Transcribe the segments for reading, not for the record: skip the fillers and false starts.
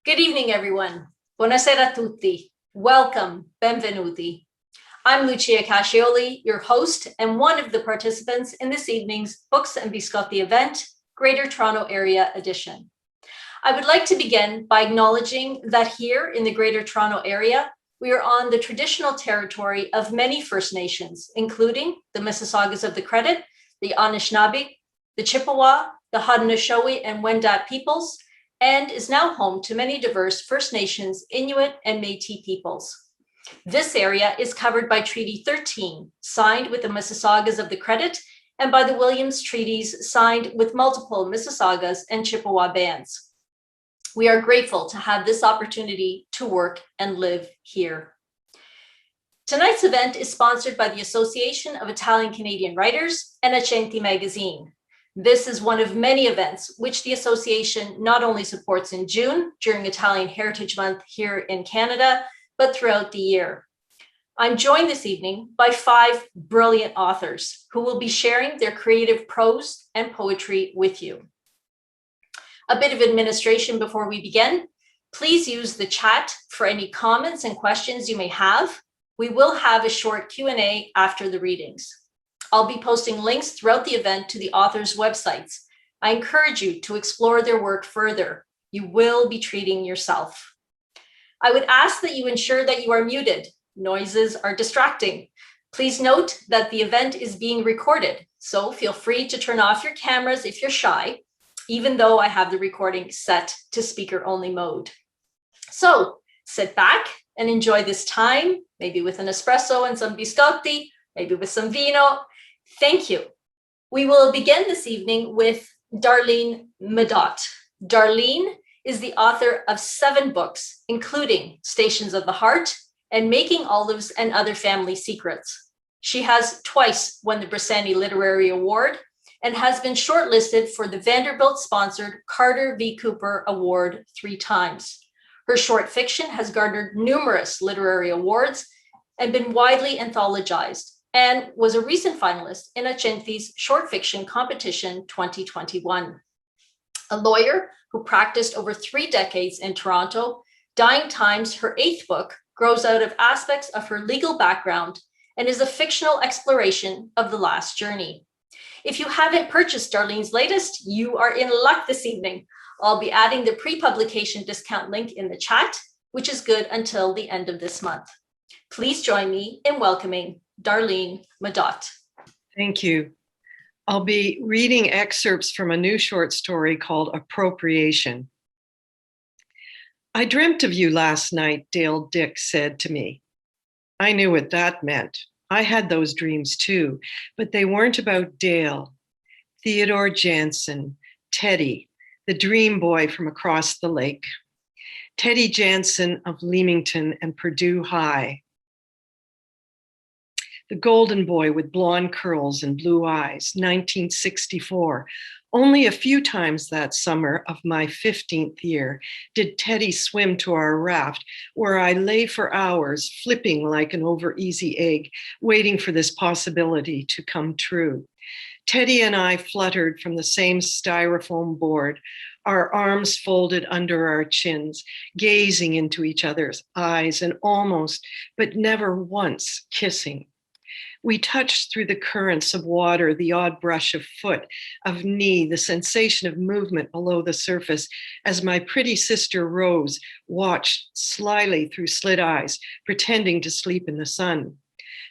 Good evening, everyone. Buonasera a tutti. Welcome, benvenuti. I'm Lucia Cascioli, your host and one of the participants in this evening's Books and Biscotti event, Greater Toronto Area Edition. I would like to begin by acknowledging that here in the Greater Toronto Area, we are on the traditional territory of many First Nations, including the Mississaugas of the Credit, the Anishinaabe, the Chippewa, the Haudenosaunee and Wendat peoples, and is now home to many diverse First Nations, Inuit, and Métis peoples. This area is covered by Treaty 13, signed with the Mississaugas of the Credit, and by the Williams Treaties, signed with multiple Mississaugas and Chippewa bands. We are grateful to have this opportunity to work and live here. Tonight's event is sponsored by the Association of Italian Canadian Writers and AICWBBJ magazine. This is one of many events which the association not only supports in June during Italian Heritage Month here in Canada, but throughout the year. I'm joined this evening by 5 brilliant authors who will be sharing their creative prose and poetry with you. A bit of administration before we begin. Please use the chat for any comments and questions you may have. We will have a short Q&A after the readings. I'll be posting links throughout the event to the authors' websites. I encourage you to explore their work further. You will be treating yourself. I would ask that you ensure that you are muted. Noises are distracting. Please note that the event is being recorded, so feel free to turn off your cameras if you're shy, even though I have the recording set to speaker-only mode. So sit back and enjoy this time, maybe with an espresso and some biscotti, maybe with some vino. Thank you. We will begin this evening with Darlene Medot. Darlene is the author of 7 books, including Stations of the Heart and Making Olives and Other Family Secrets. She has twice won the Bressani Literary Award and has been shortlisted for the Vanderbilt-sponsored Carter V. Cooper Award 3 times. Her short fiction has garnered numerous literary awards and been widely anthologized, and was a recent finalist in AICWBBJ's Short Fiction Competition 2021. A lawyer who practiced over 3 decades in Toronto, Dying Times, her 8th book, grows out of aspects of her legal background and is a fictional exploration of the last journey. If you haven't purchased Darlene's latest, you are in luck this evening. I'll be adding the pre-publication discount link in the chat, which is good until the end of this month. Please join me in welcoming Darlene Medot. Thank you. I'll be reading excerpts from a new short story called Appropriation. I dreamt of you last night, Dale Dick said to me. I knew what that meant. I had those dreams too, but they weren't about Dale. Theodore Jansen, Teddy, the dream boy from across the lake. Teddy Jansen of Leamington and Purdue High. The golden boy with blonde curls and blue eyes, 1964. Only a few times that summer of my 15th year did Teddy swim to our raft, where I lay for hours, flipping like an over-easy egg, waiting for this possibility to come true. Teddy and I fluttered from the same styrofoam board, our arms folded under our chins, gazing into each other's eyes and almost, but never once, kissing. We touched through the currents of water, the odd brush of foot, of knee, the sensation of movement below the surface as my pretty sister Rose watched slyly through slit eyes, pretending to sleep in the sun.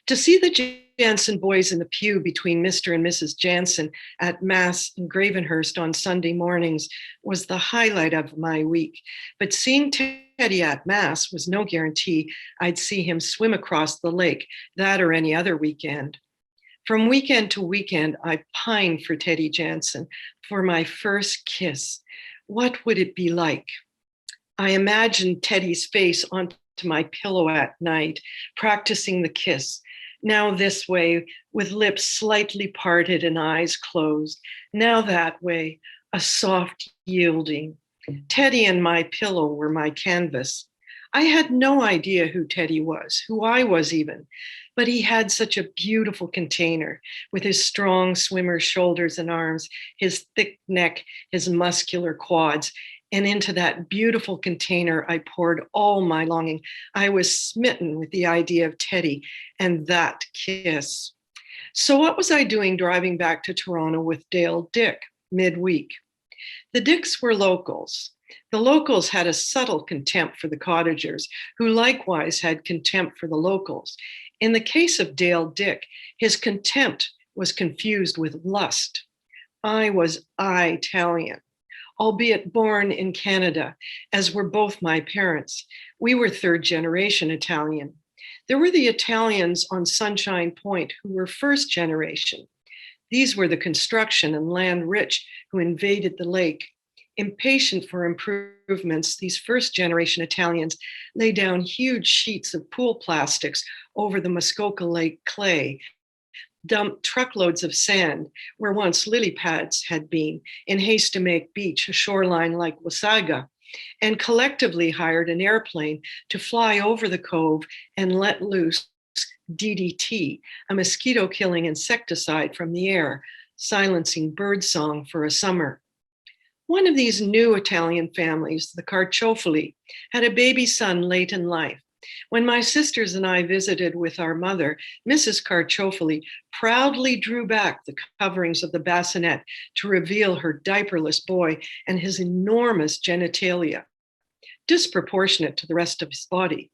To see the Jansen boys in the pew between Mr. and Mrs. Jansen at Mass in Gravenhurst on Sunday mornings was the highlight of my week. But seeing Teddy at Mass was no guarantee I'd see him swim across the lake that or any other weekend. From weekend to weekend, I pined for Teddy Jansen, for my first kiss. What would it be like? I imagined Teddy's face onto my pillow at night, practicing the kiss. Now this way, with lips slightly parted and eyes closed. Now that way, a soft yielding. Teddy and my pillow were my canvas. I had no idea who Teddy was, who I was even, but he had such a beautiful container with his strong swimmer's shoulders and arms, his thick neck, his muscular quads. And into that beautiful container, I poured all my longing. I was smitten with the idea of Teddy and that kiss. So what was I doing driving back to Toronto with Dale Dick midweek? The Dicks were locals. The locals had a subtle contempt for the cottagers, who likewise had contempt for the locals. In the case of Dale Dick, his contempt was confused with lust. I was Italian, albeit born in Canada, as were both my parents. We were third generation Italian. There were the Italians on Sunshine Point who were first generation. These were the construction and land rich who invaded the lake. Impatient for improvements, these first generation Italians laid down huge sheets of pool plastics over the Muskoka Lake clay, dumped truckloads of sand where once lily pads had been in haste to make beach a shoreline like Wasaga, and collectively hired an airplane to fly over the cove and let loose DDT, a mosquito-killing insecticide from the air, silencing birdsong for a summer. One of these new Italian families, the Carciofoli, had a baby son late in life. When my sisters and I visited with our mother, Mrs. Carciofoli proudly drew back the coverings of the bassinet to reveal her diaperless boy and his enormous genitalia, disproportionate to the rest of his body.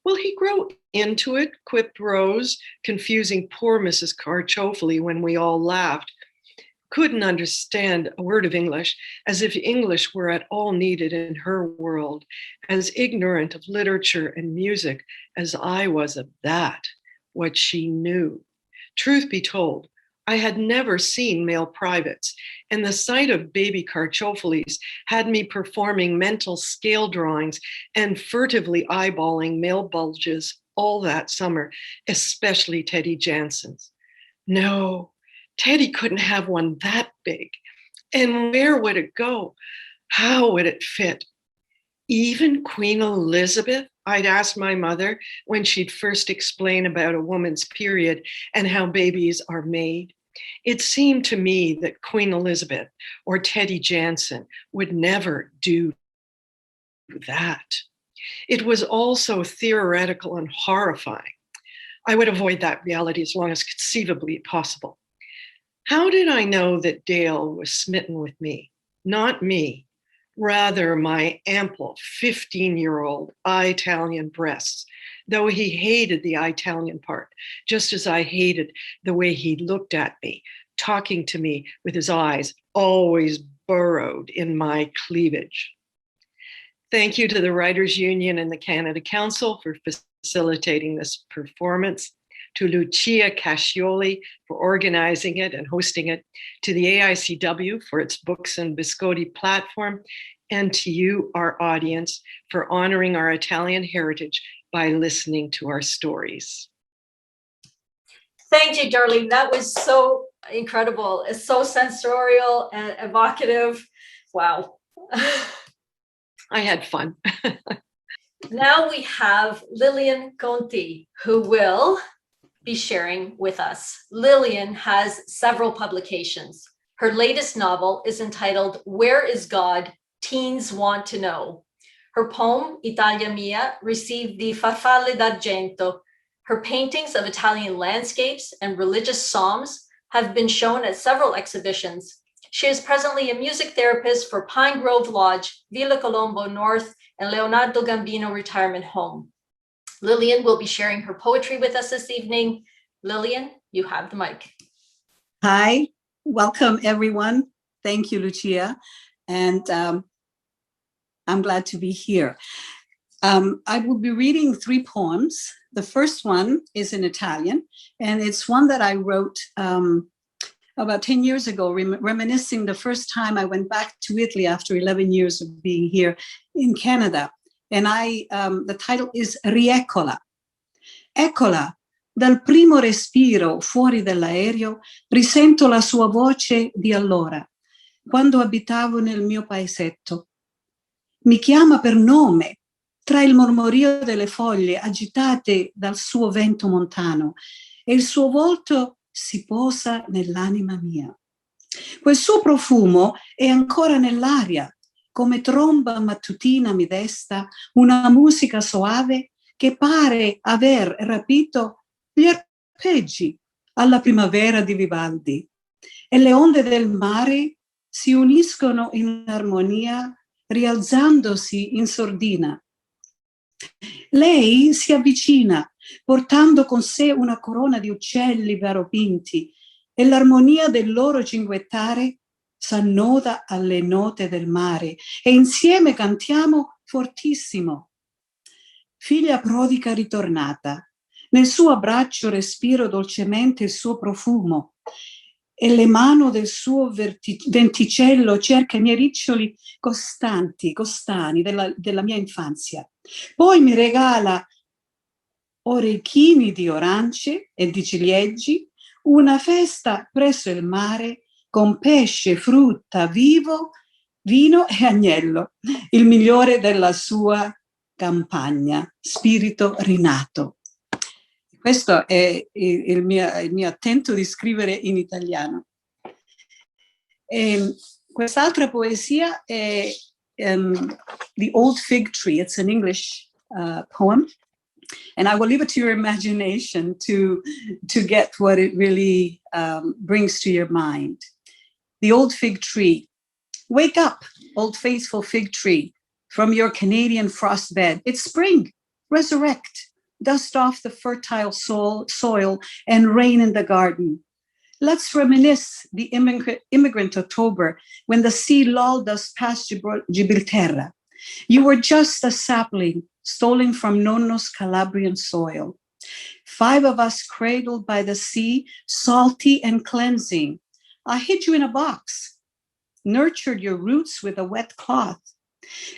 Will he grow into it? Quipped Rose, confusing poor Mrs. Carciofoli when we all laughed. Couldn't understand a word of English, as if English were at all needed in her world, as ignorant of literature and music as I was of that, what she knew. Truth be told, I had never seen male privates, and the sight of baby Carciofolis had me performing mental scale drawings and furtively eyeballing male bulges all that summer, especially Teddy Jansen's. No, Teddy couldn't have one that big. And where would it go? How would it fit? Even Queen Elizabeth? I'd ask my mother when she'd first explain about a woman's period and how babies are made. It seemed to me that Queen Elizabeth or Teddy Jansen would never do that. It was all so theoretical and horrifying. I would avoid that reality as long as conceivably possible. How did I know that Dale was smitten with me? Not me, rather my ample 15-year-old Italian breasts, though he hated the Italian part, just as I hated the way he looked at me, talking to me with his eyes always burrowed in my cleavage. Thank you to the Writers' Union and the Canada Council for facilitating this performance, to Lucia Cascioli for organizing it and hosting it, to the AICW for its Books and Biscotti platform, and to you, our audience, for honoring our Italian heritage by listening to our stories. Thank you, Darlene. That was so incredible. It's so sensorial and evocative. Wow. I had fun. Now we have Lillian Conti, who will be sharing with us. Lillian has several publications. Her latest novel is entitled Where is God? Teens Want to Know. Her poem, Italia Mia, received the Farfalle d'Argento. Her paintings of Italian landscapes and religious psalms have been shown at several exhibitions. She is presently a music therapist for Pine Grove Lodge, Villa Colombo North, and Leonardo Gambino Retirement Home. Lillian will be sharing her poetry with us this evening. Lillian, you have the mic. Hi, welcome everyone. Thank you, Lucia. And I'm glad to be here. I will be reading 3 poems. The first one is in Italian, and it's one that I wrote about 10 years ago, reminiscing the first time I went back to Italy after 11 years of being here in Canada. And the title is Rieccola. Eccola, dal primo respiro fuori dall'aereo, risento la sua voce di allora, quando abitavo nel mio paesetto. Mi chiama per nome, tra il mormorio delle foglie agitate dal suo vento montano, e il suo volto si posa nell'anima mia. Quel suo profumo è ancora nell'aria, come tromba mattutina mi desta una musica soave che pare aver rapito gli arpeggi alla primavera di Vivaldi, e le onde del mare si uniscono in armonia rialzandosi in sordina. Lei si avvicina portando con sé una corona di uccelli variopinti e l'armonia del loro cinguettare s'annoda alle note del mare e insieme cantiamo fortissimo. Figlia prodiga ritornata, nel suo abbraccio respiro dolcemente il suo profumo e le mani del suo venticello cerca i miei riccioli costani della mia infanzia. Poi mi regala orecchini di arance e di ciliegi, una festa presso il mare con pesce, frutta, vino e agnello, il migliore della sua campagna, spirito rinato. Questo è il mio attento di scrivere in italiano. Quest'altra poesia è The Old Fig Tree. It's an English poem. And I will leave it to your imagination to get what it really brings to your mind. The old fig tree. Wake up, old faithful fig tree, from your Canadian frost bed. It's spring. Resurrect. Dust off the fertile soil and rain in the garden. Let's reminisce the immigrant October when the sea lulled us past Gibraltar. You were just a sapling stolen from Nonno's Calabrian soil. 5 of us cradled by the sea, salty and cleansing. I hid you in a box, nurtured your roots with a wet cloth.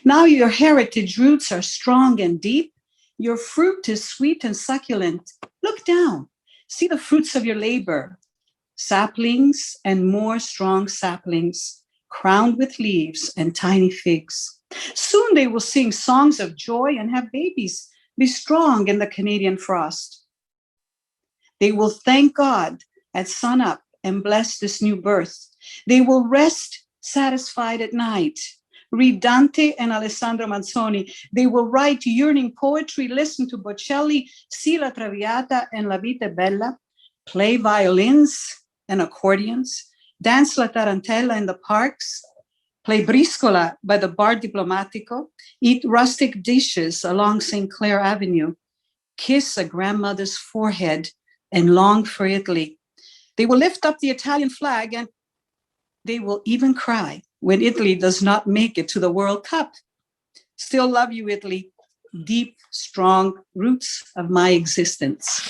Now your heritage roots are strong and deep. Your fruit is sweet and succulent. Look down, see the fruits of your labor. Saplings and more strong saplings, crowned with leaves and tiny figs. Soon they will sing songs of joy and have babies. Be strong in the Canadian frost. They will thank God at sunup and bless this new birth. They will rest satisfied at night. Read Dante and Alessandro Manzoni. They will write yearning poetry, listen to Bocelli, see La Traviata and La Vita è Bella, play violins and accordions, dance la tarantella in the parks, play briscola by the Bar Diplomatico, eat rustic dishes along St. Clair Avenue, kiss a grandmother's forehead, and long for Italy. They will lift up the Italian flag and they will even cry when Italy does not make it to the World Cup. Still love you, Italy, deep, strong roots of my existence.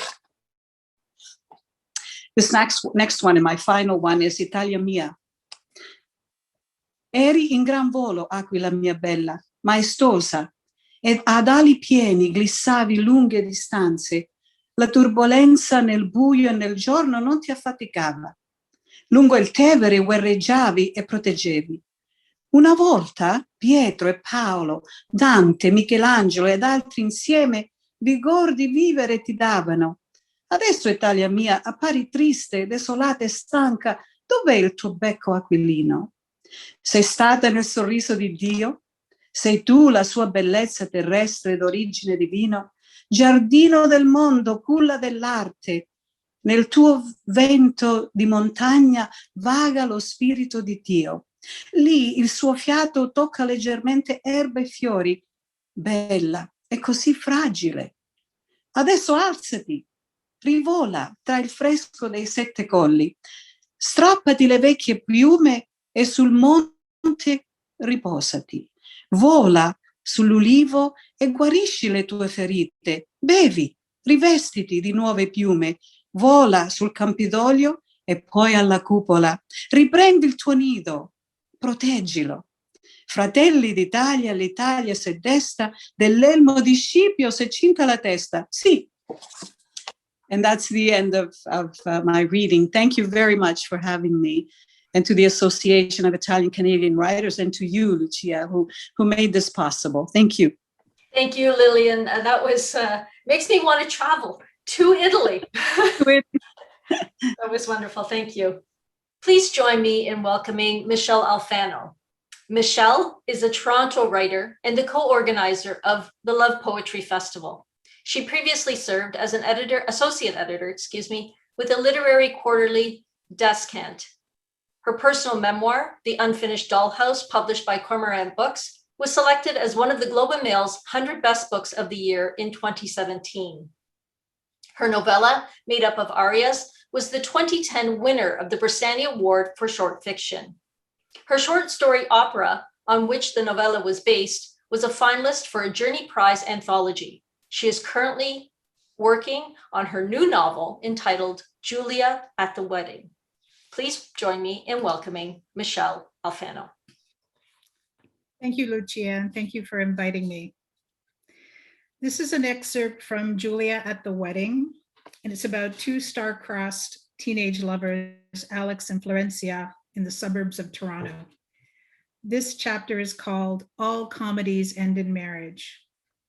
This next one and my final one is Italia Mia. Eri in gran volo, aquila mia bella, maestosa, ed ad ali pieni glissavi lunghe distanze. La turbolenza nel buio e nel giorno non ti affaticava. Lungo il Tevere guerreggiavi e proteggevi. Una volta Pietro e Paolo, Dante, Michelangelo ed altri insieme vigor di vivere ti davano. Adesso, Italia mia, appari triste, desolata e stanca. Dov'è il tuo becco aquilino? Sei stata nel sorriso di Dio? Sei tu la sua bellezza terrestre d'origine divino? Giardino del mondo, culla dell'arte. Nel tuo vento di montagna vaga lo spirito di Dio. Lì il suo fiato tocca leggermente erba e fiori. Bella e così fragile. Adesso alzati, rivola tra il fresco dei 7 colli. Strappati le vecchie piume e sul monte riposati. Vola sull'ulivo e guarisci le tue ferite. Bevi, rivestiti di nuove piume. Vola sul Campidoglio e poi alla cupola. Riprendi il tuo nido, proteggilo. Fratelli d'Italia, l'Italia se desta, dell'elmo di Scipio se cinta la testa. Sì. And that's the end of my reading. Thank you very much for having me, and to the Association of Italian Canadian Writers, and to you, Lucia, who made this possible. Thank you. Thank you, Lillian. That was makes me want to travel to Italy. That was wonderful. Thank you. Please join me in welcoming Michelle Alfano. Michelle is a Toronto writer and the co-organizer of the Love Poetry Festival. She previously served as an associate editor, with the literary quarterly Descant. Her personal memoir, The Unfinished Dollhouse, published by Cormorant Books, was selected as one of the Globe and Mail's 100 Best Books of the Year in 2017. Her novella, Made Up of Arias, was the 2010 winner of the Bressani Award for Short Fiction. Her short story opera, on which the novella was based, was a finalist for a Journey Prize anthology. She is currently working on her new novel entitled Julia at the Wedding. Please join me in welcoming Michelle Alfano. Thank you, Lucia, and thank you for inviting me. This is an excerpt from Julia at the Wedding, and it's about two star-crossed teenage lovers, Alex and Florencia, in the suburbs of Toronto. This chapter is called All Comedies End in Marriage.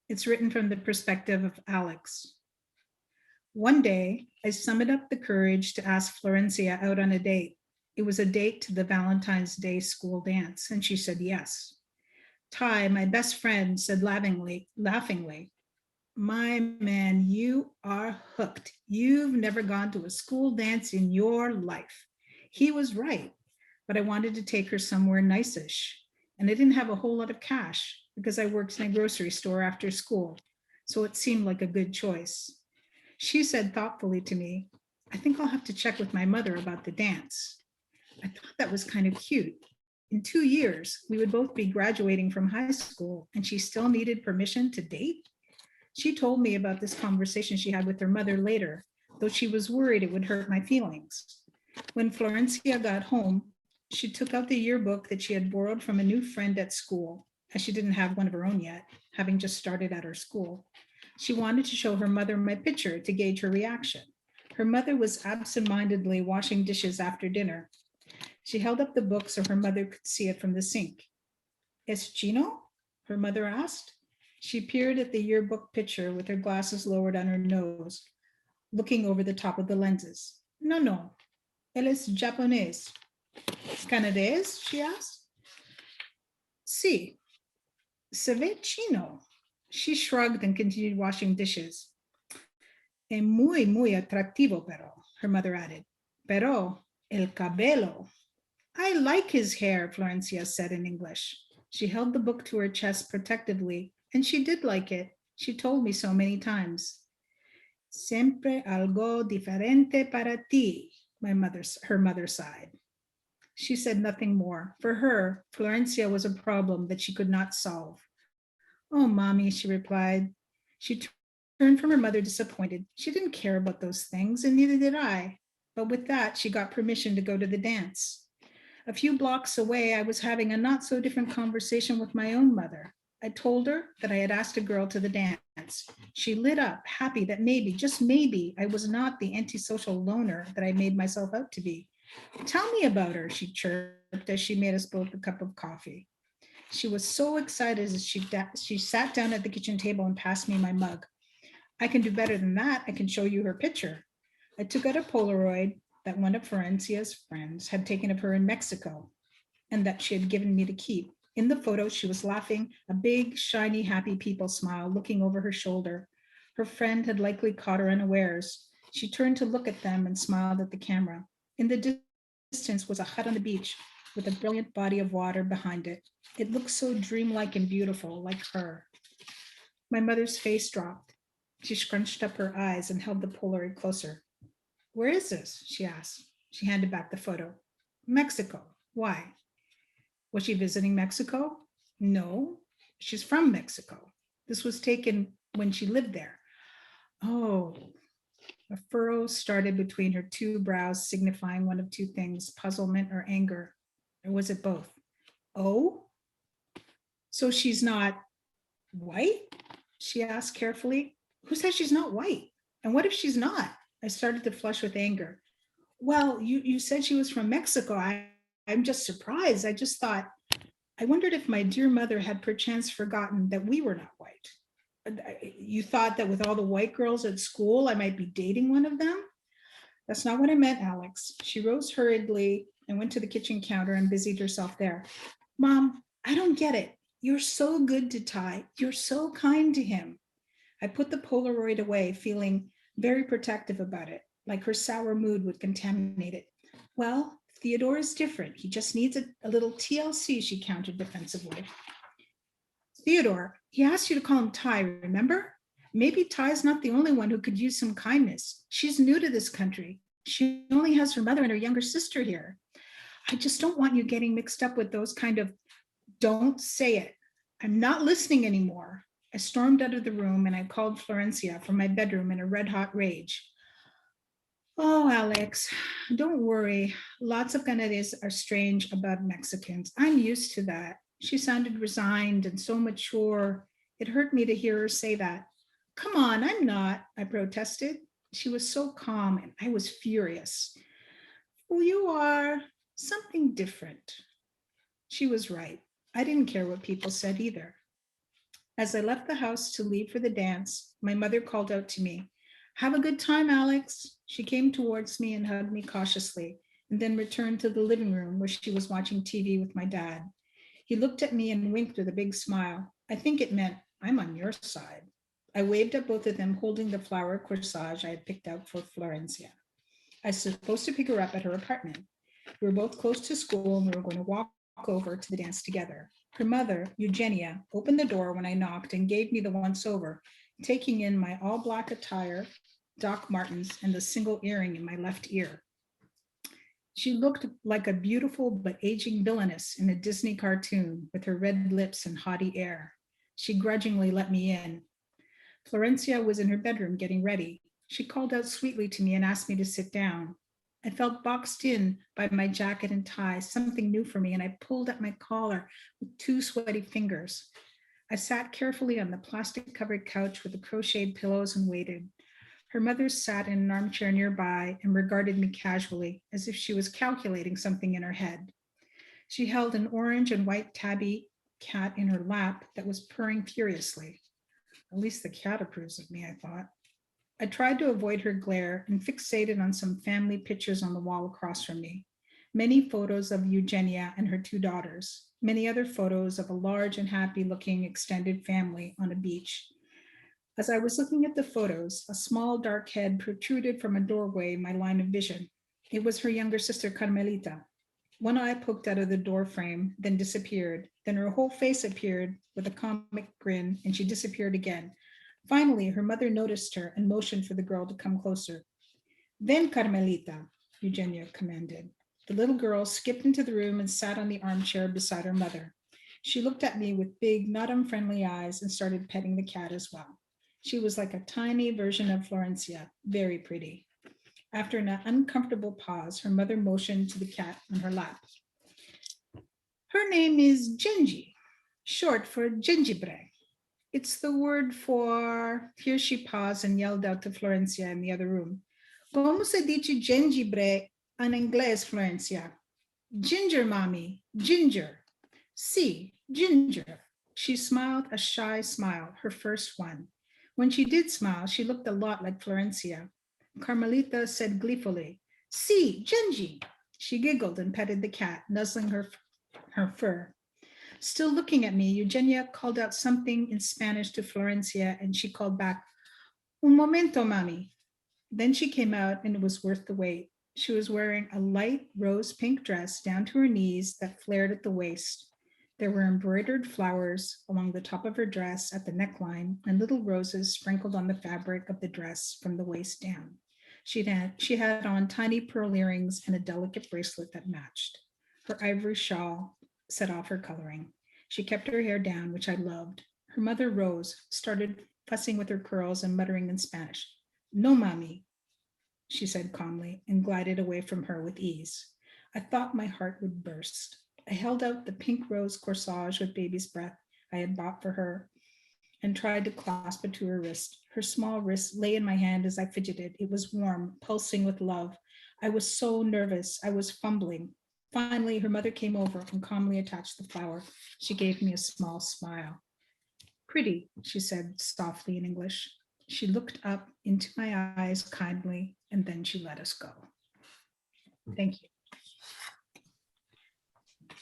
It's written from the perspective of Alex. One day, I summoned up the courage to ask Florencia out on a date. It was a date to the Valentine's Day school dance, and she said yes. Ty, my best friend, said laughingly, "My man, you are hooked. You've never gone to a school dance in your life." He was right, but I wanted to take her somewhere nice-ish, and I didn't have a whole lot of cash because I worked in a grocery store after school, so it seemed like a good choice. She said thoughtfully to me, "I think I'll have to check with my mother about the dance." I thought that was kind of cute. In 2 years, we would both be graduating from high school, and she still needed permission to date. She told me about this conversation she had with her mother later, though she was worried it would hurt my feelings. When Florencia got home, she took out the yearbook that she had borrowed from a new friend at school, as she didn't have one of her own yet, having just started at her school. She wanted to show her mother my picture to gauge her reaction. Her mother was absentmindedly washing dishes after dinner. She held up the book so her mother could see it from the sink. "Es chino?" her mother asked. She peered at the yearbook picture with her glasses lowered on her nose, looking over the top of the lenses. No, él es japonés." "Canadés?" she asked. "Sí, se ve chino." She shrugged and continued washing dishes. "Es muy atractivo, pero," her mother added. "Pero el cabello." "I like his hair," Florencia said in English. She held the book to her chest protectively, and she did like it. She told me so many times. "Siempre algo diferente para ti," her mother sighed. She said nothing more. For her, Florencia was a problem that she could not solve. "Oh, mommy," she replied. She turned from her mother disappointed. She didn't care about those things, and neither did I. But with that, she got permission to go to the dance. A few blocks away, I was having a not so different conversation with my own mother. I told her that I had asked a girl to the dance. She lit up, happy that maybe, just maybe, I was not the antisocial loner that I made myself out to be. "Tell me about her," she chirped as she made us both a cup of coffee. She was so excited as she sat down at the kitchen table and passed me my mug. "I can do better than that. I can show you her picture." I took out a Polaroid that one of Florencia's friends had taken of her in Mexico and that she had given me to keep. In the photo, she was laughing, a big, shiny, happy people smile, looking over her shoulder. Her friend had likely caught her unawares. She turned to look at them and smiled at the camera. In the distance was a hut on the beach with a brilliant body of water behind it. It looked so dreamlike and beautiful, like her. My mother's face dropped. She scrunched up her eyes and held the Polaroid closer. "Where is this?" she asked. She handed back the photo. "Mexico. Why?" "Was she visiting Mexico?" "No, she's from Mexico. This was taken when she lived there." "Oh." A furrow started between her two brows, signifying one of two things, puzzlement or anger. Or was it both? "Oh, so she's not white?" she asked carefully. "Who says she's not white? And what if she's not?" I started to flush with anger. "Well, you said she was from Mexico. I'm just surprised. I wondered if my dear mother had perchance forgotten that we were not white. You thought that with all the white girls at school, I might be dating one of them?" "That's not what I meant, Alex." She rose hurriedly and went to the kitchen counter and busied herself there. "Mom, I don't get it. You're so good to Ty. You're so kind to him. I put the Polaroid away, feeling very protective about it, like her sour mood would contaminate it. Well, Theodore is different. He just needs a little TLC, she countered defensively. Theodore, he asked you to call him Ty, remember? Maybe Ty's not the only one who could use some kindness. She's new to this country. She only has her mother and her younger sister here. I just don't want you getting mixed up with those kind of, don't say it. I'm not listening anymore. I stormed out of the room and I called Florencia from my bedroom in a red hot rage. Oh, Alex, don't worry. Lots of Canadians are strange about Mexicans. I'm used to that. She sounded resigned and so mature. It hurt me to hear her say that. Come on, I'm not, I protested. She was so calm and I was furious. Well, you are something different. She was right. I didn't care what people said either. As I left the house to leave for the dance, my mother called out to me, "Have a good time, Alex." She came towards me and hugged me cautiously, and then returned to the living room where she was watching TV with my dad. He looked at me and winked with a big smile. I think it meant, I'm on your side. I waved at both of them, holding the flower corsage I had picked out for Florencia. I was supposed to pick her up at her apartment. We were both close to school and we were going to walk over to the dance together. Her mother, Eugenia, opened the door when I knocked and gave me the once over, taking in my all black attire, Doc Martens, and the single earring in my left ear. She looked like a beautiful but aging villainess in a Disney cartoon with her red lips and haughty air. She grudgingly let me in. Florencia was in her bedroom getting ready. She called out sweetly to me and asked me to sit down. I felt boxed in by my jacket and tie, something new for me, and I pulled at my collar with 2 sweaty fingers. I sat carefully on the plastic-covered couch with the crocheted pillows and waited. Her mother sat in an armchair nearby and regarded me casually, as if she was calculating something in her head. She held an orange and white tabby cat in her lap that was purring furiously. At least the cat approves of me, I thought. I tried to avoid her glare and fixated on some family pictures on the wall across from me. Many photos of Eugenia and her 2 daughters, many other photos of a large and happy-looking extended family on a beach. As I was looking at the photos, a small dark head protruded from a doorway in my line of vision. It was her younger sister, Carmelita. One eye poked out of the door frame, then disappeared. Then her whole face appeared with a comic grin, and she disappeared again. Finally, her mother noticed her and motioned for the girl to come closer. "Ven, Carmelita," Eugenia commanded. The little girl skipped into the room and sat on the armchair beside her mother. She looked at me with big, not unfriendly eyes and started petting the cat as well. She was like a tiny version of Florencia, very pretty. After an uncomfortable pause, her mother motioned to the cat on her lap. "Her name is Genji, short for gingebre. It's the word for," here she paused and yelled out to Florencia in the other room. "Como se dice gingebre en inglés, Florencia?" "Ginger, mommy, ginger." "Sí, ginger." She smiled a shy smile, her first one. When she did smile, she looked a lot like Florencia. Carmelita said gleefully, "Sí, Genji." She giggled and petted the cat, nuzzling her fur. Still looking at me, Eugenia called out something in Spanish to Florencia, and she called back, "Un momento, mami." Then she came out, and it was worth the wait. She was wearing a light rose pink dress down to her knees that flared at the waist. There were embroidered flowers along the top of her dress at the neckline, and little roses sprinkled on the fabric of the dress from the waist down. She had on tiny pearl earrings and a delicate bracelet that matched. Her ivory shawl set off her coloring. She kept her hair down, which I loved. Her mother rose, started fussing with her curls and muttering in Spanish. "No, mommy," she said calmly, and glided away from her with ease. I thought my heart would burst. I held out the pink rose corsage with baby's breath I had bought for her and tried to clasp it to her wrist. Her small wrist lay in my hand as I fidgeted. It was warm, pulsing with love. I was so nervous. I was fumbling. Finally, her mother came over and calmly attached the flower. She gave me a small smile. "Pretty," she said softly in English. She looked up into my eyes kindly, and then she let us go. Thank you.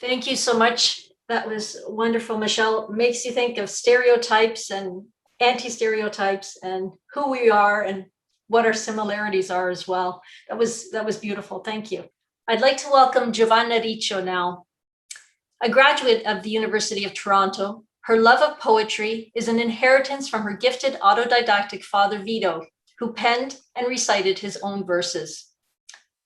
Thank you so much. That was wonderful, Michelle. Makes you think of stereotypes and anti-stereotypes and who we are and what our similarities are as well. That was beautiful. Thank you. I'd like to welcome Giovanna Riccio now. A graduate of the University of Toronto, her love of poetry is an inheritance from her gifted autodidactic father, Vito, who penned and recited his own verses.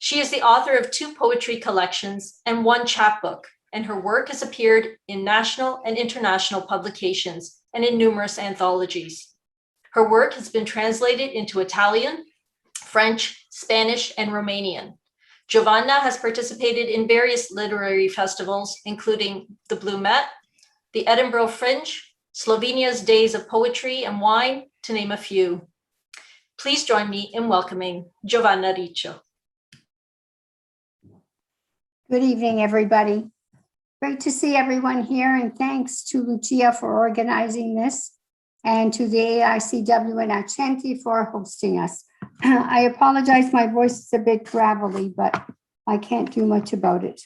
She is the author of 2 poetry collections and 1 chapbook, and her work has appeared in national and international publications and in numerous anthologies. Her work has been translated into Italian, French, Spanish, and Romanian. Giovanna has participated in various literary festivals, including the Blue Met, the Edinburgh Fringe, Slovenia's Days of Poetry and Wine, to name a few. Please join me in welcoming Giovanna Riccio. Good evening, everybody. Great to see everyone here, and thanks to Lucia for organizing this and to the AICW and Accenti for hosting us. I apologize, my voice is a bit gravelly, but I can't do much about it.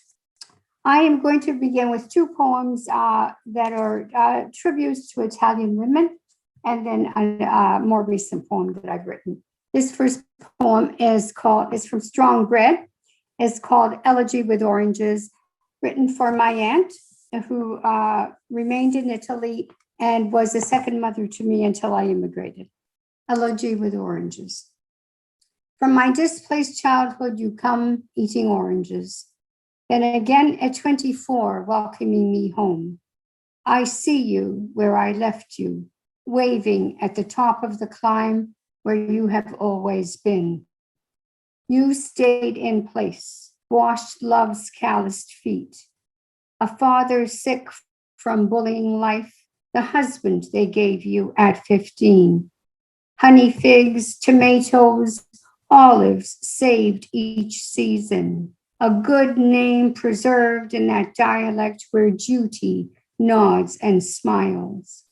I am going to begin with 2 poems that are tributes to Italian women, and then a more recent poem that I've written. This first poem is from Strong Bread. It's called Elegy with Oranges, written for my aunt, who remained in Italy and was a second mother to me until I immigrated. Elegy with Oranges. From my displaced childhood, you come eating oranges. Then again at 24, welcoming me home. I see you where I left you, waving at the top of the climb where you have always been. You stayed in place, washed love's calloused feet. A father sick from bullying life, the husband they gave you at 15. Honey figs, tomatoes, olives saved each season. A good name preserved in that dialect where duty nods and smiles.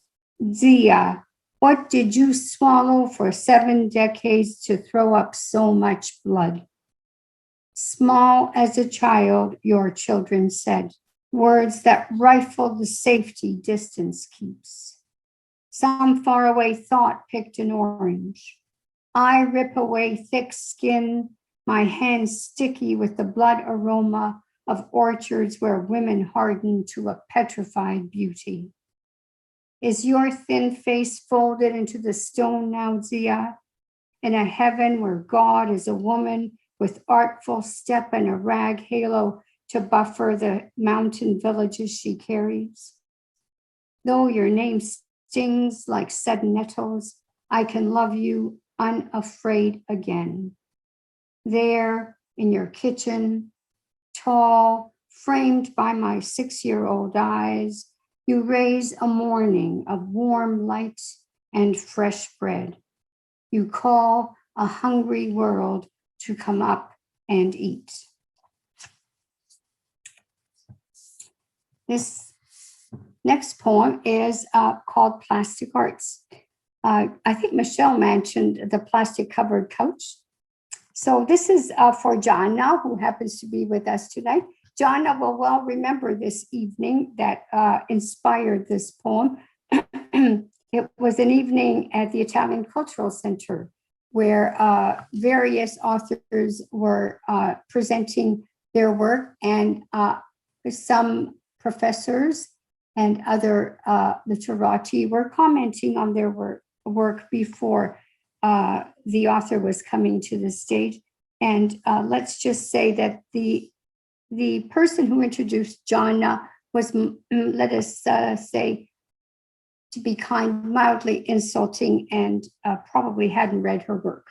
Zia, what did you swallow for 7 decades to throw up so much blood? Small as a child, your children said, words that rifle the safety distance keeps. Some faraway thought picked an orange. I rip away thick skin, my hands sticky with the blood aroma of orchards where women harden to a petrified beauty. Is your thin face folded into the stone now, Zia? In a heaven where God is a woman with artful step and a rag halo to buffer the mountain villages she carries? Though your name stings like sudden nettles, I can love you unafraid again. There in your kitchen, tall, framed by my 6-year-old eyes, you raise a morning of warm light and fresh bread. You call a hungry world to come up and eat. This next poem is called Plastic Arts. I think Michelle mentioned the plastic covered couch. So this is for Jana, who happens to be with us tonight. Jana will well remember this evening that inspired this poem. It was an evening at the Italian Cultural Center where various authors were presenting their work, and some professors and other literati were commenting on their work before the author was coming to the stage. And let's just say that the person who introduced Jana was, let us say, to be kind, mildly insulting, and probably hadn't read her work.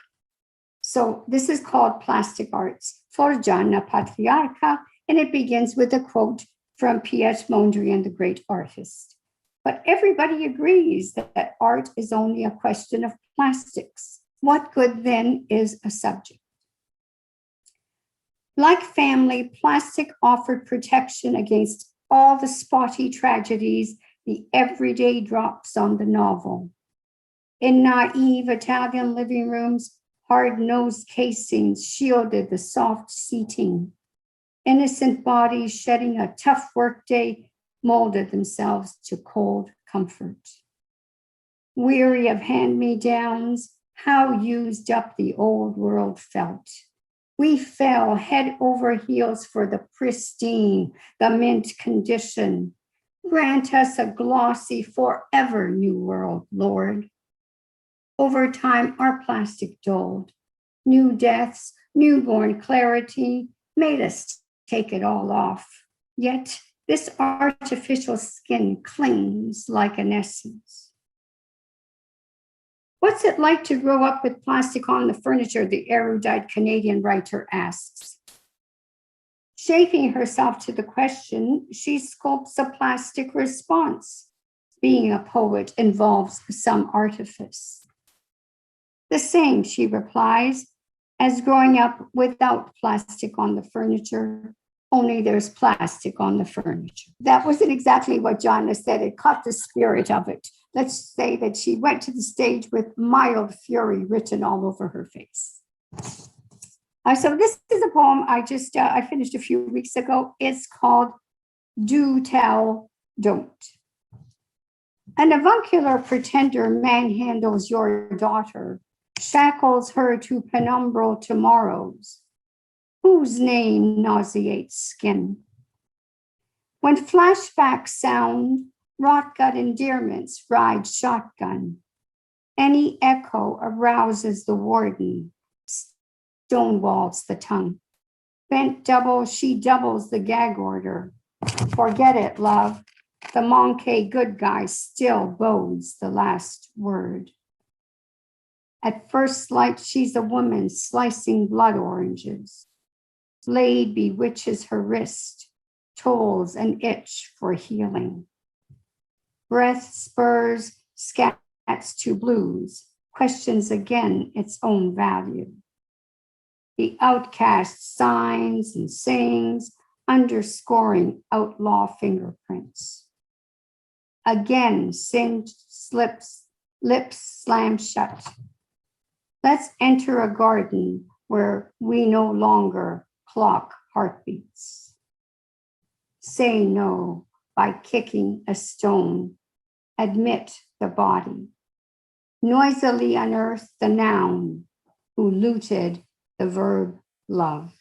So this is called Plastic Arts for Jana Patriarca, and it begins with a quote from Piet Mondrian, the great artist. But everybody agrees that art is only a question of plastics. What good then is a subject? Like family, plastic offered protection against all the spotty tragedies, the everyday drops on the novel. In naive Italian living rooms, hard-nosed casings shielded the soft seating. Innocent bodies shedding a tough workday molded themselves to cold comfort. Weary of hand-me-downs, how used up the old world felt. We fell head over heels for the pristine, the mint condition. Grant us a glossy, forever new world, Lord. Over time, our plastic dulled. New deaths, newborn clarity made us take it all off. Yet this artificial skin clings like an essence. What's it like to grow up with plastic on the furniture? The erudite Canadian writer asks. Shaking herself to the question, she sculpts a plastic response. Being a poet involves some artifice. The same, she replies, as growing up without plastic on the furniture, only there's plastic on the furniture. That wasn't exactly what Jonna said. It caught the spirit of it. Let's say that she went to the stage with mild fury written all over her face. So this is a poem I finished a few weeks ago. It's called Do Tell, Don't. An avuncular pretender manhandles your daughter, shackles her to penumbral tomorrows. Whose name nauseates skin? When flashbacks sound, rot gut endearments ride shotgun. Any echo arouses the warden, stonewalls the tongue. Bent double, she doubles the gag order. Forget it, love. The Monkey good guy still bodes the last word. At first light, she's a woman slicing blood oranges. Blade bewitches her wrist, tolls an itch for healing. Breath spurs, scats to blues, questions again its own value. The outcast signs and sings, underscoring outlaw fingerprints. Again, singed lips slam shut. Let's enter a garden where we no longer clock heartbeats. Say no by kicking a stone. Admit the body. Noisily unearth the noun who looted the verb love.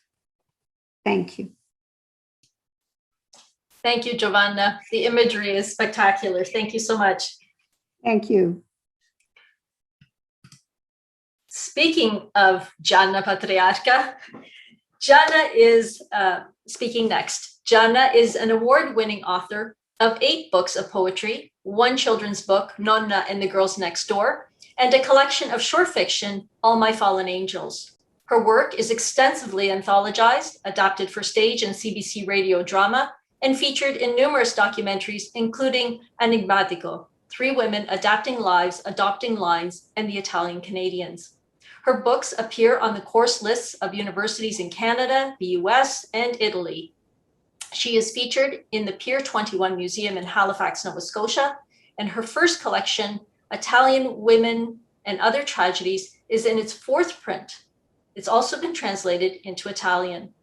Thank you. Thank you, Giovanna. The imagery is spectacular. Thank you so much. Thank you. Speaking of Gianna Patriarca, Gianna is speaking next. Gianna is an award-winning author of 8 books of poetry, 1 children's book, Nonna and the Girls Next Door, and a collection of short fiction, All My Fallen Angels. Her work is extensively anthologized, adapted for stage and CBC radio drama, and featured in numerous documentaries, including Enigmatico, 3 Women Adapting Lives, Adopting Lines, and the Italian Canadians. Her books appear on the course lists of universities in Canada, the US, and Italy. She is featured in the Pier 21 Museum in Halifax, Nova Scotia, and her first collection, Italian Women and Other Tragedies, is in its 4th print. It's also been translated into Italian.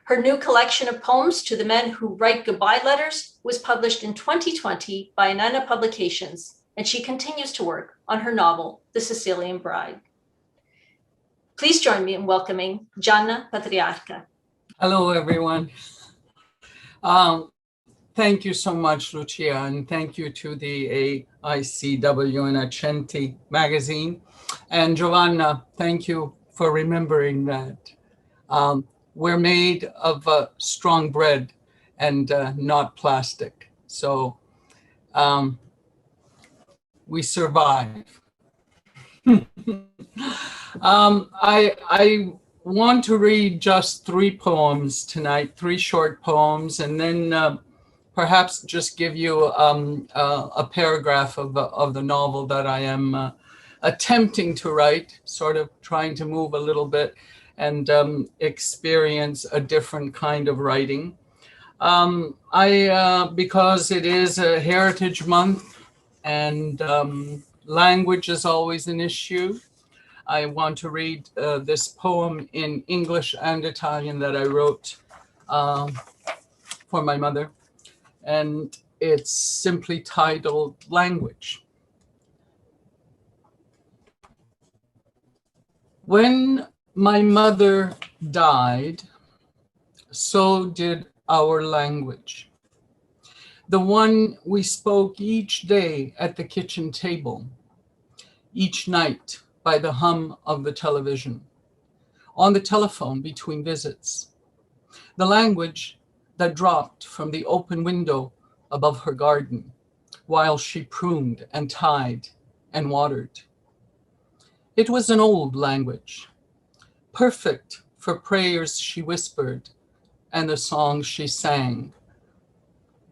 Her new collection of poems, To the Men Who Write Goodbye Letters, was published in 2020 by Inanna Publications, and she continues to work on her novel, The Sicilian Bride. Please join me in welcoming Gianna Patriarca. Hello, everyone. Thank you so much, Lucia, and thank you to the AICWBBJune252021 magazine. And Giovanna, thank you for remembering that. We're made of strong bread and not plastic. So we survive. I want to read just 3 poems tonight, 3 short poems, and then perhaps just give you a paragraph of the novel that I am attempting to write, sort of trying to move a little bit and experience a different kind of writing. Because it is a Heritage Month and language is always an issue, I want to read this poem in English and Italian that I wrote for my mother. And it's simply titled Language. When my mother died, so did our language. The one we spoke each day at the kitchen table, each night by the hum of the television, on the telephone between visits. The language that dropped from the open window above her garden while she pruned and tied and watered. It was an old language, perfect for prayers she whispered and the songs she sang.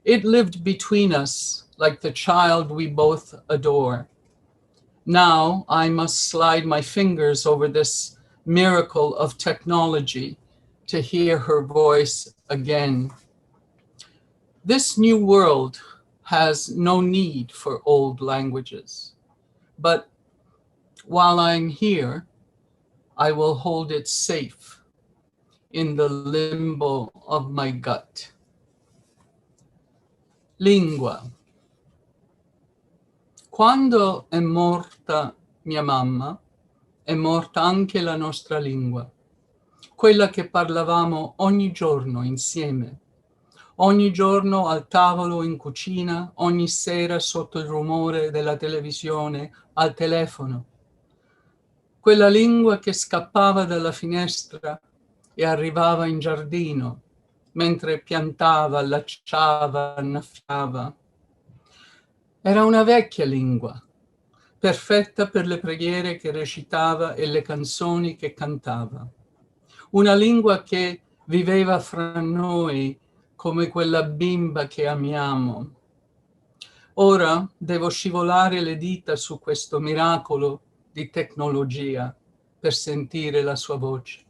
It lived between us like the child we both adore. Now I must slide my fingers over this miracle of technology to hear her voice again. This new world has no need for old languages, but while I'm here, I will hold it safe in the limbo of my gut. Lingua. Quando è morta mia mamma, è morta anche la nostra lingua, quella che parlavamo ogni giorno insieme, ogni giorno al tavolo in cucina, ogni sera sotto il rumore della televisione, al telefono. Quella lingua che scappava dalla finestra e arrivava in giardino, mentre piantava, allacciava, annaffiava. Era una vecchia lingua, perfetta per le preghiere che recitava e le canzoni che cantava. Una lingua che viveva fra noi come quella bimba che amiamo. Ora devo scivolare le dita su questo miracolo di tecnologia per sentire la sua voce.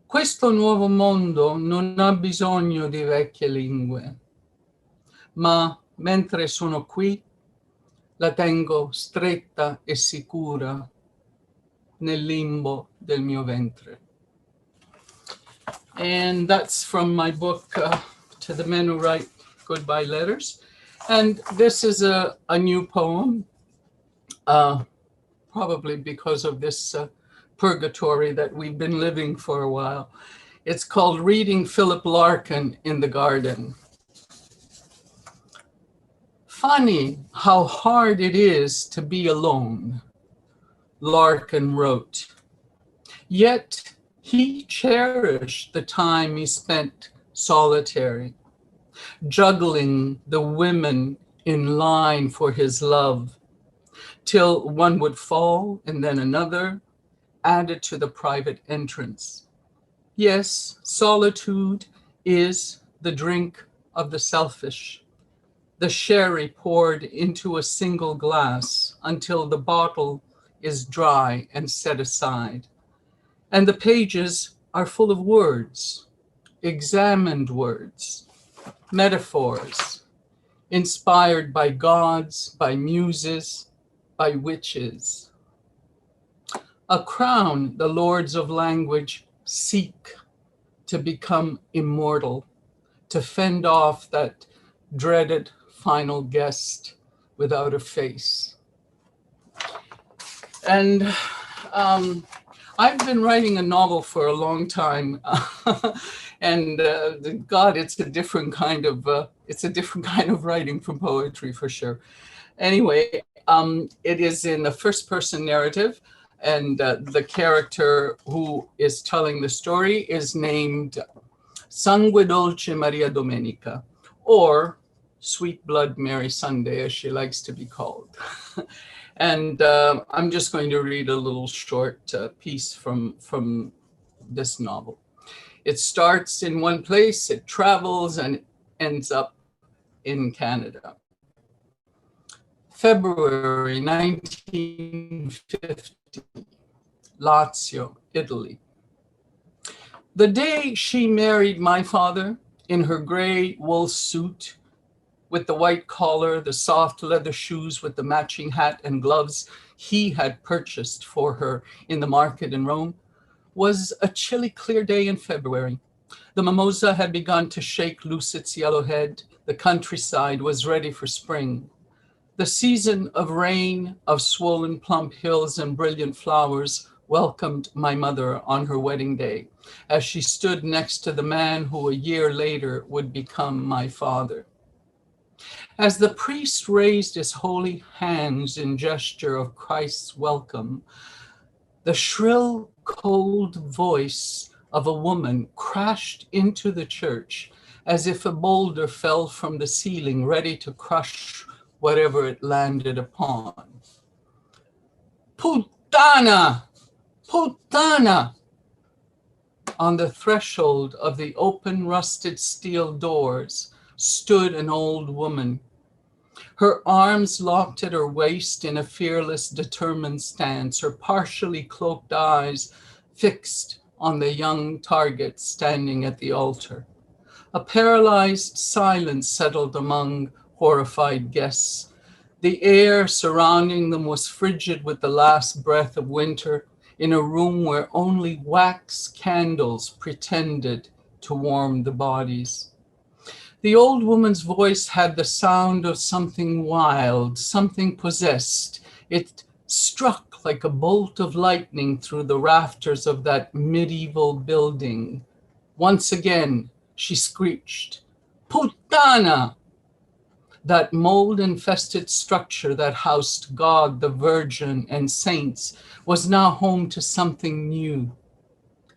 Questo nuovo mondo non ha bisogno di vecchie lingue, ma mentre sono qui la tengo stretta e sicura nel limbo del mio ventre. And that's from my book, To the Men Who Write Goodbye Letters. And this is a new poem, probably because of this purgatory that we've been living for a while. It's called Reading Philip Larkin in the Garden. Funny how hard it is to be alone, Larkin wrote. Yet he cherished the time he spent solitary, juggling the women in line for his love, till one would fall and then another, added to the private entrance. Yes, solitude is the drink of the selfish, the sherry poured into a single glass until the bottle is dry and set aside. And the pages are full of words, examined words, metaphors, inspired by gods, by muses, by witches. A crown the lords of language seek to become immortal, to fend off that dreaded final guest without a face. And I've been writing a novel for a long time, and God, it's a different kind of writing from poetry for sure. Anyway, it is in the first-person narrative, and the character who is telling the story is named Sangue Dolce Maria Domenica, or Sweet Blood Mary Sunday, as she likes to be called. And I'm just going to read a little short piece from this novel. It starts in one place, it travels and ends up in Canada. February 1950, Lazio, Italy. The day she married my father in her gray wool suit with the white collar, the soft leather shoes with the matching hat and gloves he had purchased for her in the market in Rome, was a chilly, clear day in February. The mimosa had begun to shake loose its yellow head. The countryside was ready for spring. The season of rain, of swollen plump hills and brilliant flowers welcomed my mother on her wedding day as she stood next to the man who a year later would become my father. As the priest raised his holy hands in gesture of Christ's welcome, the shrill, cold voice of a woman crashed into the church as if a boulder fell from the ceiling, ready to crush whatever it landed upon. Putana! Putana! On the threshold of the open rusted steel doors stood an old woman, her arms locked at her waist in a fearless, determined stance, her partially cloaked eyes fixed on the young target standing at the altar. A paralyzed silence settled among horrified guests. The air surrounding them was frigid with the last breath of winter in a room where only wax candles pretended to warm the bodies. The old woman's voice had the sound of something wild, something possessed. It struck like a bolt of lightning through the rafters of that medieval building. Once again, she screeched, Putana! That mold-infested structure that housed God, the Virgin, and saints was now home to something new,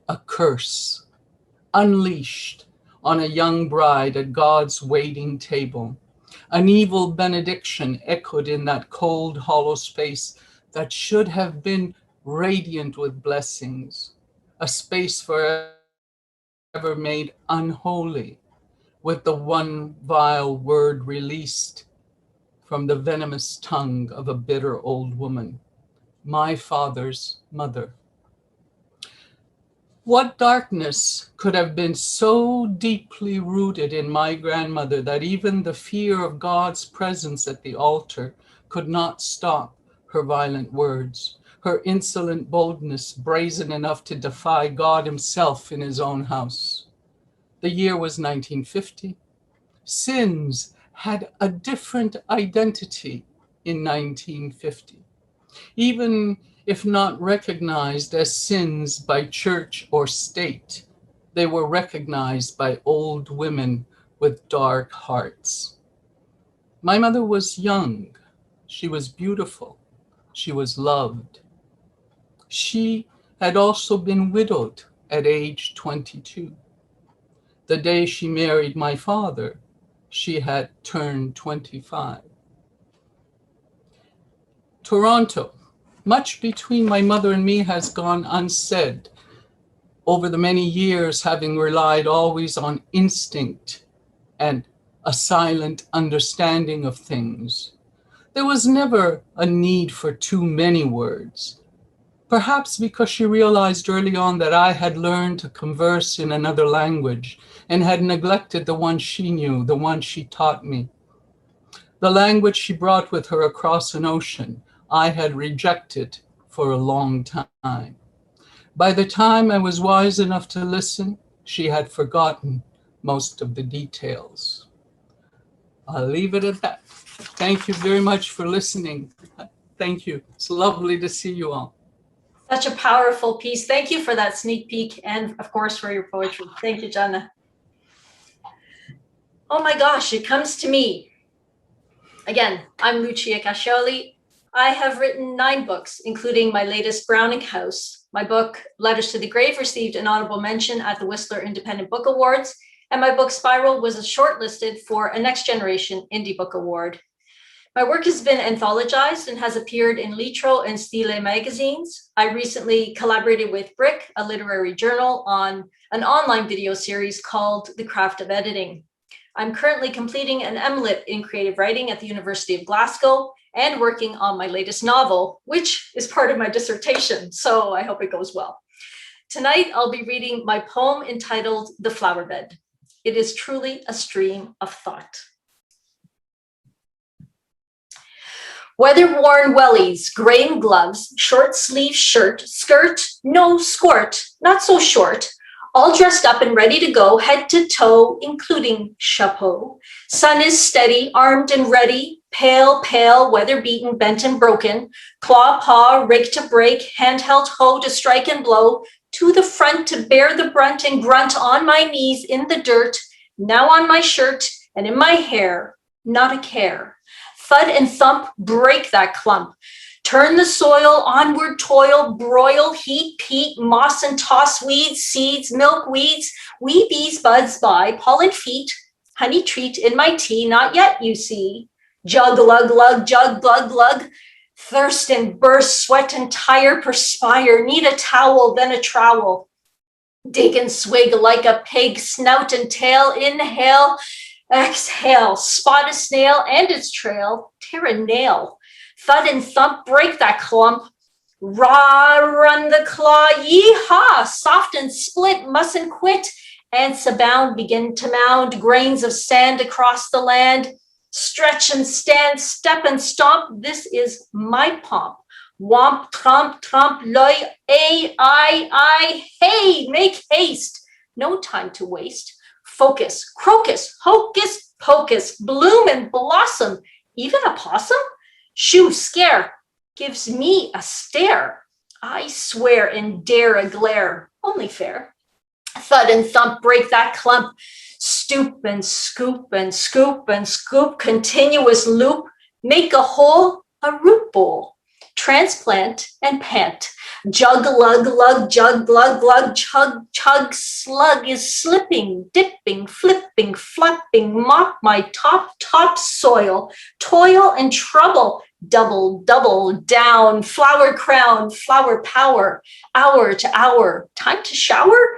a curse, unleashed on a young bride at God's waiting table. An evil benediction echoed in that cold, hollow space that should have been radiant with blessings, a space forever made unholy with the one vile word released from the venomous tongue of a bitter old woman, my father's mother. What darkness could have been so deeply rooted in my grandmother that even the fear of God's presence at the altar could not stop her violent words, her insolent boldness brazen enough to defy God himself in his own house? The year was 1950. Sins had a different identity in 1950. Even if not recognized as sins by church or state, they were recognized by old women with dark hearts. My mother was young. She was beautiful. She was loved. She had also been widowed at age 22. The day she married my father, she had turned 25. Toronto. Much between my mother and me has gone unsaid over the many years, having relied always on instinct and a silent understanding of things. There was never a need for too many words, perhaps because she realized early on that I had learned to converse in another language and had neglected the one she knew, the one she taught me. The language she brought with her across an ocean, I had rejected for a long time. By the time I was wise enough to listen, she had forgotten most of the details. I'll leave it at that. Thank you very much for listening. Thank you. It's lovely to see you all. Such a powerful piece. Thank you for that sneak peek and, of course, for your poetry. Thank you, Jana. Oh my gosh, it comes to me. Again, I'm Lucia Cascioli. I have written 9 books, including my latest, Browning House. My book, Letters to the Grave, received an honorable mention at the Whistler Independent Book Awards, and my book, Spiral, was shortlisted for a Next Generation Indie Book Award. My work has been anthologized and has appeared in Litro and Stile magazines. I recently collaborated with Brick, a literary journal, on an online video series called The Craft of Editing. I'm currently completing an MLit in creative writing at the University of Glasgow and working on my latest novel, which is part of my dissertation, so I hope it goes well. Tonight, I'll be reading my poem entitled The Flower Bed. It is truly a stream of thought. Weather-worn wellies, graying gloves, short-sleeved shirt, skirt, no skirt, not so short, all dressed up and ready to go, head to toe, including chapeau. Sun is steady, armed and ready, pale, pale, weather-beaten, bent and broken, claw, paw, rake to break, handheld hoe to strike and blow, to the front to bear the brunt and grunt on my knees in the dirt, now on my shirt and in my hair, not a care. Thud and thump, break that clump. Turn the soil, onward toil, broil, heat, peat, moss and toss weeds, seeds, milk weeds, wee bees, buds by, pollen feet, honey treat in my tea, not yet, you see. Jug, lug, lug, jug, glug, glug. Thirst and burst, sweat and tire, perspire, need a towel, then a trowel. Dig and swig like a pig, snout and tail, inhale, exhale, spot a snail and its trail, tear a nail. Thud and thump, break that clump. Rah, run the claw, yee-haw, soft and split, mustn't quit. Ants abound, begin to mound, grains of sand across the land. Stretch and stand, step and stomp, this is my pomp. Womp, tromp, tromp, loy, I, hey, make haste. No time to waste. Focus, crocus, hocus pocus, bloom and blossom, even a possum? Shoo, scare, gives me a stare. I swear and dare a glare, only fair. Thud and thump, break that clump. Stoop and scoop and scoop and scoop, continuous loop. Make a hole, a root bowl. Transplant and pant. Jug, lug, lug, jug, glug, glug, chug, chug, slug is slipping, dipping, flipping, flapping, mop my top soil, toil and trouble, double, double, down, flower crown, flower power, hour to hour, time to shower?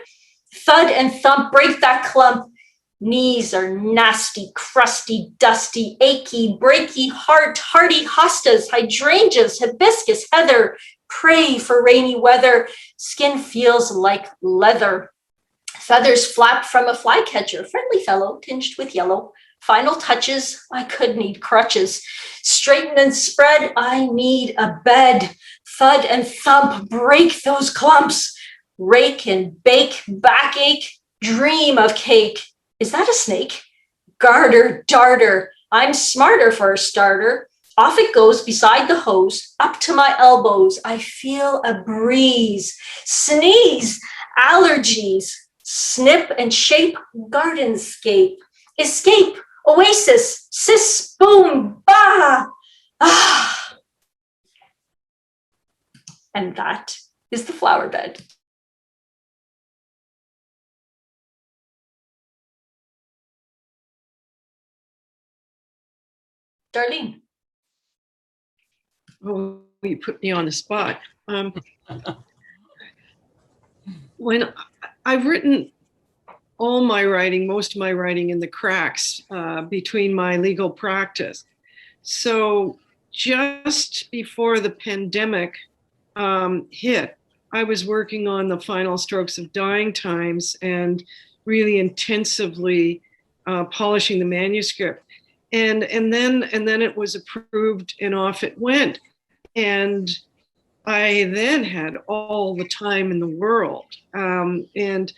Thud and thump, break that clump. Knees are nasty, crusty, dusty, achy, breaky, hardy hostas, hydrangeas, hibiscus, heather. Pray for rainy weather. Skin feels like leather. Feathers flap from a flycatcher, friendly fellow, tinged with yellow. Final touches, I could need crutches. Straighten and spread, I need a bed. Thud and thump, break those clumps. Rake and bake, backache, dream of cake. Is that a snake? Garter, darter, I'm smarter for a starter. Off it goes beside the hose, up to my elbows. I feel a breeze. Sneeze, allergies, snip and shape, gardenscape. Escape, oasis, sis, boom, bah, ah. And that is the flower bed. Darlene. Oh, you put me on the spot. When I've written all my writing, most of my writing in the cracks between my legal practice. So just before the pandemic hit, I was working on the final strokes of Dying Times and really intensively polishing the manuscript. And then it was approved and off it went. And I then had all the time in the world. And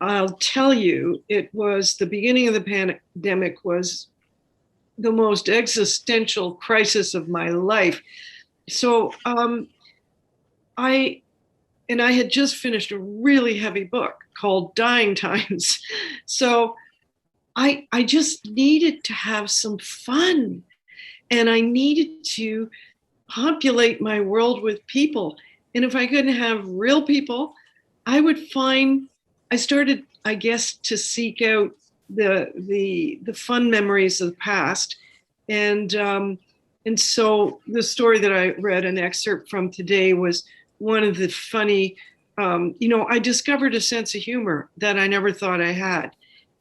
I'll tell you, it was the beginning of the pandemic was the most existential crisis of my life. So I had just finished a really heavy book called Dying Times. So I just needed to have some fun, and I needed to populate my world with people. And if I couldn't have real people, I started, I guess, to seek out the fun memories of the past. And so the story that I read an excerpt from today was one of the funny, I discovered a sense of humor that I never thought I had.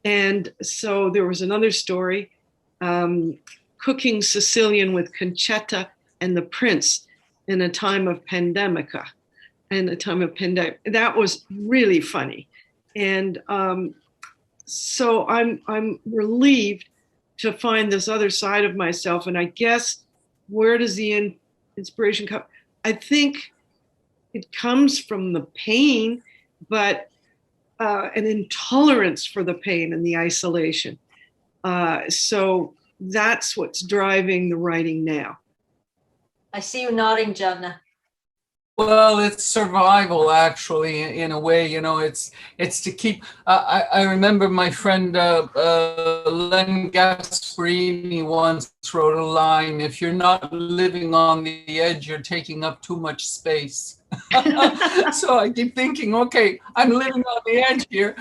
And so there was another story, cooking Sicilian with Concetta and the Prince in a time of pandemica. That was really funny. And so I'm relieved to find this other side of myself. And I guess, where does the inspiration come? I think it comes from the pain, but an intolerance for the pain and the isolation. So that's what's driving the writing now. I see you nodding, Javna. Well, it's survival, actually, in a way. You know, it's to keep. I remember my friend Len Gasparini once wrote a line: "If you're not living on the edge, you're taking up too much space." So I keep thinking, okay, I'm living on the edge here.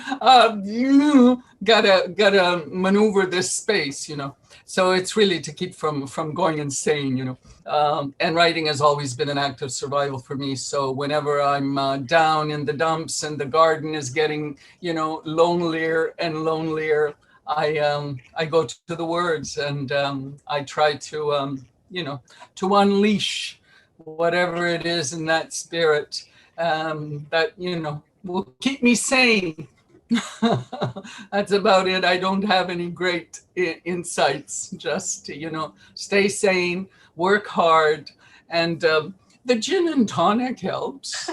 You gotta maneuver this space, you know. So it's really to keep from going insane, you know. And writing has always been an act of survival for me. So whenever I'm down in the dumps and the garden is getting, you know, lonelier and lonelier, I go to the words and I try to, you know, to unleash whatever it is in that spirit that, you know, will keep me sane. That's about it. I don't have any great insights, just, you know, stay sane, work hard, and the gin and tonic helps.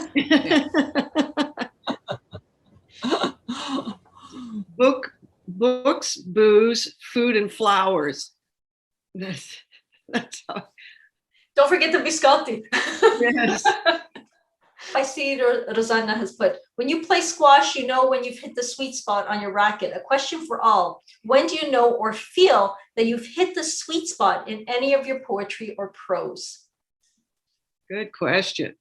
Books, booze, food, and flowers. That's how. Don't forget the biscotti. Yes. I see Rosanna has put, when you play squash, you know when you've hit the sweet spot on your racket. A question for all. When do you know or feel that you've hit the sweet spot in any of your poetry or prose? Good question.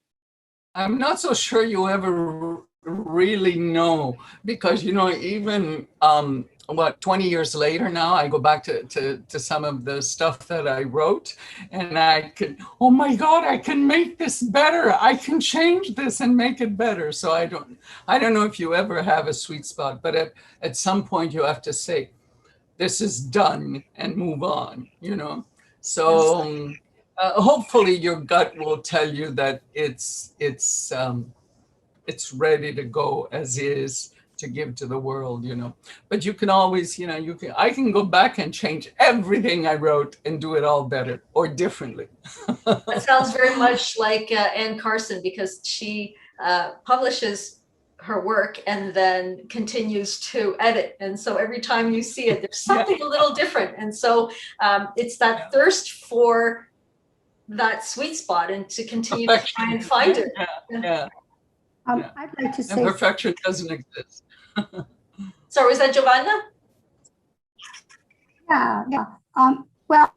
I'm not so sure you ever really know, because, you know, even 20 years later now, I go back to some of the stuff that I wrote, and I could, oh my God, I can make this better. I can change this and make it better. So I don't know if you ever have a sweet spot, but at some point you have to say, this is done, and move on, you know? So hopefully your gut will tell you that it's ready to go as is to give to the world, you know. But you can always, you know, I can go back and change everything I wrote and do it all better or differently. That sounds very much like Anne Carson, because she publishes her work and then continues to edit. And so every time you see it, there's something a little different. And so it's that thirst for that sweet spot and to continue to try and find it. Yeah. I'd like to say. And perfection doesn't exist. So is that Giovanna? Yeah. Well,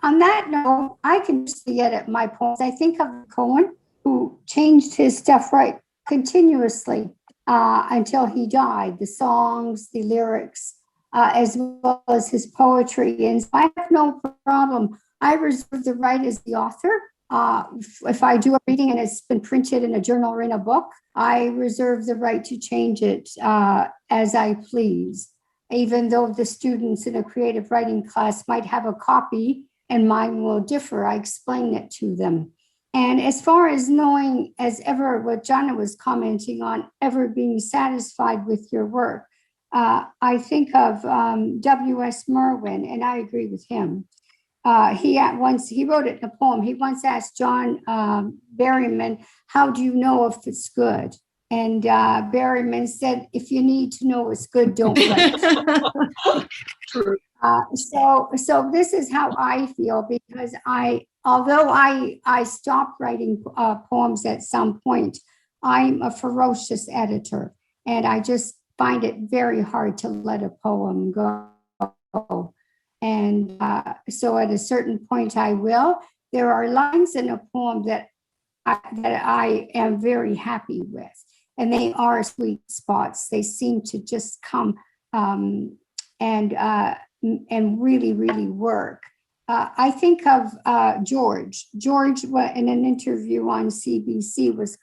on that note, I can see it at my poems. I think of Cohen, who changed his stuff right continuously until he died. The songs, the lyrics, as well as his poetry. And so I have no problem. I reserve the right as the author. If I do a reading and it's been printed in a journal or in a book, I reserve the right to change it as I please. Even though the students in a creative writing class might have a copy and mine will differ, I explain it to them. And as far as knowing, as ever, what Jana was commenting on, ever being satisfied with your work, I think of W.S. Merwin, and I agree with him. He wrote it in a poem. He once asked John Berryman, "How do you know if it's good?" And Berryman said, "If you need to know it's good, don't write." True. So this is how I feel, because although I stopped writing poems at some point, I'm a ferocious editor, and I just find it very hard to let a poem go. And so at a certain point I will. There are lines in a poem that I am very happy with, and they are sweet spots. They seem to just come and really, really work. I think of George. George, in an interview on CBC, was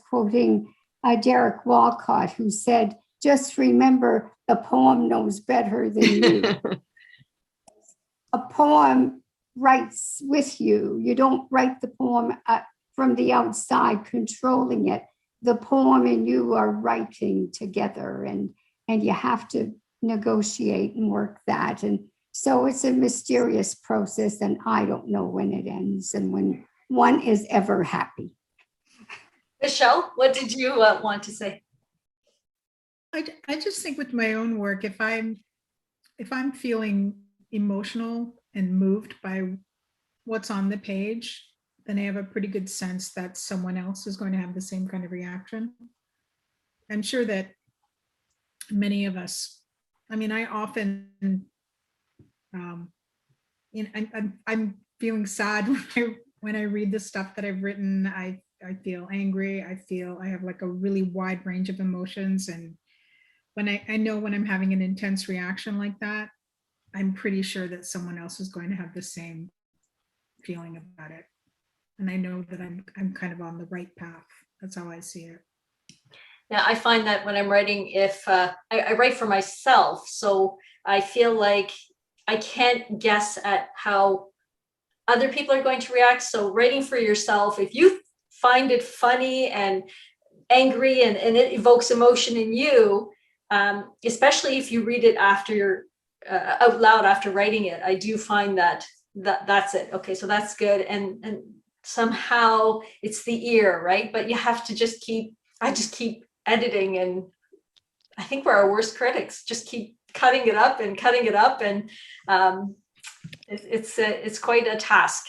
quoting Derek Walcott, who said, "Just remember, the poem knows better than you." A poem writes with you. You don't write the poem from the outside, controlling it. The poem and you are writing together, and you have to negotiate and work that. And so it's a mysterious process, and I don't know when it ends and when one is ever happy. Michelle, what did you want to say? I just think with my own work, if I'm feeling emotional and moved by what's on the page, then I have a pretty good sense that someone else is going to have the same kind of reaction. I'm sure that many of us, I mean, I often, I'm feeling sad when I read the stuff that I've written. I feel angry. I have like a really wide range of emotions. And when I know when I'm having an intense reaction like that, I'm pretty sure that someone else is going to have the same feeling about it. And I know that I'm kind of on the right path. That's how I see it. Yeah, I find that when I'm writing, if I write for myself, so I feel like I can't guess at how other people are going to react. So writing for yourself, if you find it funny and angry and it evokes emotion in you, especially if you read it after you're out loud after writing it, I do find that's it. Okay, so that's good. And somehow it's the ear, right? But you have to just keep editing, and I think we're our worst critics. Just keep cutting it up, and it's quite a task.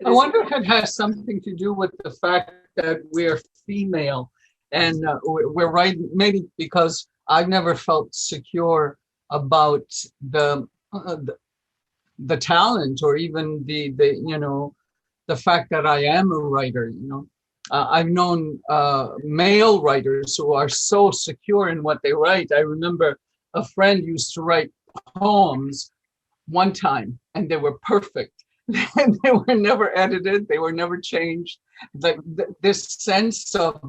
I wonder if it has something to do with the fact that we're female, and we're writing, maybe because I've never felt secure about the talent, or even the fact that I am a writer. I've known male writers who are so secure in what they write. I remember a friend used to write poems one time, and they were perfect. And they were never edited. They were never changed. Like this sense of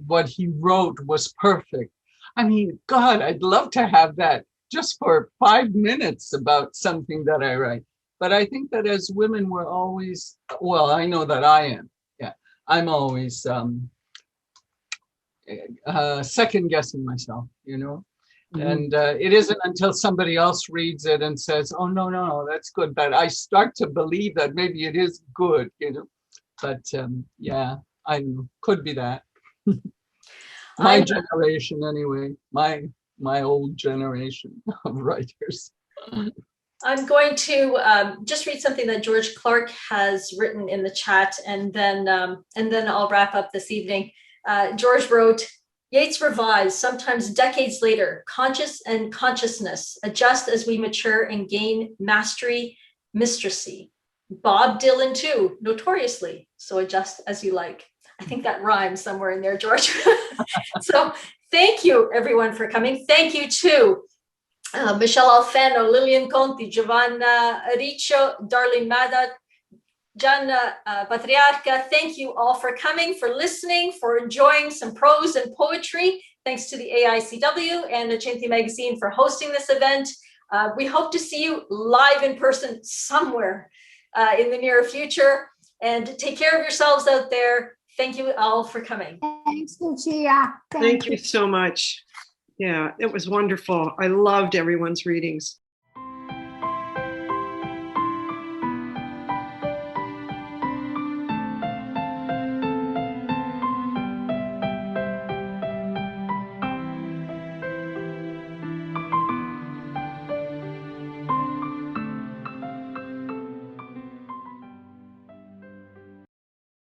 what he wrote was perfect. I mean, God, I'd love to have that just for 5 minutes about something that I write. But I think that as women, we're always, well, I know that I am. Yeah, I'm always second guessing myself, And it isn't until somebody else reads it and says, oh, no, that's good, that I start to believe that maybe it is good, But yeah, I don't know, could be that. My generation anyway, my old generation of writers. I'm going to just read something that George Clark has written in the chat, and then I'll wrap up this evening. George wrote, Yeats revised, sometimes decades later, conscious and consciousness adjust as we mature and gain mastery, mistresy. Bob Dylan too, notoriously, so adjust as you like. I think that rhymes somewhere in there, George. So thank you everyone for coming. Thank you to Michelle Alfano, Lillian Conti, Giovanna Riccio, Darlene Madat, Gianna Patriarca. Thank you all for coming, for listening, for enjoying some prose and poetry. Thanks to the AICW and Acenti Magazine for hosting this event. We hope to see you live in person somewhere in the near future. And take care of yourselves out there. Thank you all for coming. Thanks, Lucia. Thank you so much. Yeah, it was wonderful. I loved everyone's readings.